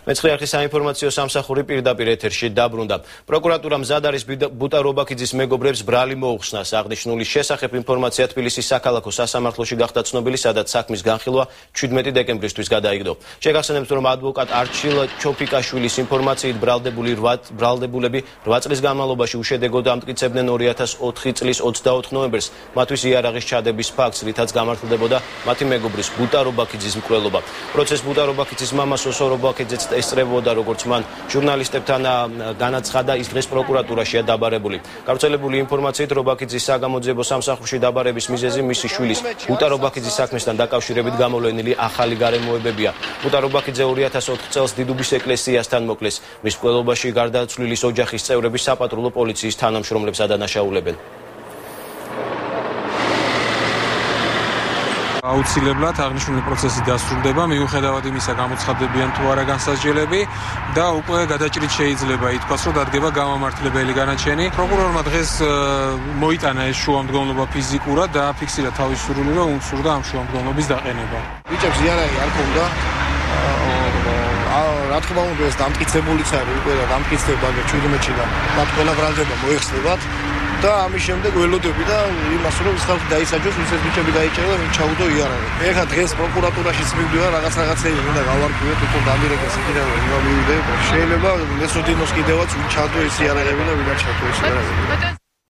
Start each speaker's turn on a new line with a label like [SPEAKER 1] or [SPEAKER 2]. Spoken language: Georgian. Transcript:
[SPEAKER 1] მეცხრე არხის საინფორმაციო სამსახური პირდაპირ ეთერში დაბრუნდა. პროკურატურა მზად არის ბუტა რობაქიძის მეგობრებს ბრალი მოუხსნას. აღნიშნული შესახებ ინფორმაცია თბილისის საქალაქო სასამართლოში გახდა ცნობილი, სადაც საქმის განხილვა 17 დეკემბრისთვის გადაიგდო. შეგახსენებთ, რომ ადვოკატ არჩილ ჩოფიკაშვილის ინფორმაციით ბრალდებულები 8 წლის განმავლობაში უშედეგოდ ამტკიცებდნენ 2004 წლის 24 ნოემბერს მათთვის იარაღის ჩადების ფაქტს, რითაც გამართლდებოდა მათი მეგობრის ბუტა რობაქიძის მკვლელობა. პროცესს ბუტა რობაქიძის მამა სოსო რობაქიძეც ესწრებოდა, როგორც მან ჟურნალისტებთან განაცხადა, ის დღეს პროკურატურაშია დაბარებული. გავრცელებული ინფორმაციით რობაქიძის საგამოძიებო სამსახურში დაბარების მიზეზი მისი შვილის ბუტა რობაქიძის საქმესთან დაკავშირებით გამოვლენილი ახალი გარემოებებია. ბუტა რობაქიძე 2004 წელს დიდუბის ეკლესიასთან მოკლეს. მის მკვლელობაში გარდაცვლილის ოჯახის წევრები საპატრულო პოლიციის თანამშრომლებს ადანაშაულებენ.
[SPEAKER 2] აუცილებლად აღნიშნული პროცესი დასრულდება, მიუხედავად იმისა, გამოცხადდებიან თუ არა განსაზღვრები და უკვე გადაჭრით შეიძლება ითქვას, რომ დადგება გამამართლებელი განაჩენი. პროკურორმა დღეს მოიტანა ეს შუამდგომლობა ფიზიკურად და აფიქსირა თავის სურვილი, რომ უსურდა ამ შუამდგომლობის დაყენება.
[SPEAKER 3] ბიჭებს იარაღი არ ქონდა. რა თქმა უნდა, ეს დამტკიცებულიც არის, უკვე დამტკიცდება 17-ში და მათ ყველა ბრალდება მოიხსნებათ. და ამის შემდეგ ველოდები და იმას რომ ის ხალხი დაისაჯოს, ვისაც ბიჭები დაიჭერა და ვინ ჩაუდო იარაღი. ეხლა დღეს პროკურატურაშიც მივდივარ, რაღაცები უნდა გავარკვიოთ, უფრო დამირეკეს იქიდან რომ მივიდე. შეიძლება მესოდინოს კიდევაც ვინ ჩადო ეს იარაღები და ვინ არ ჩადო ეს იარაღები.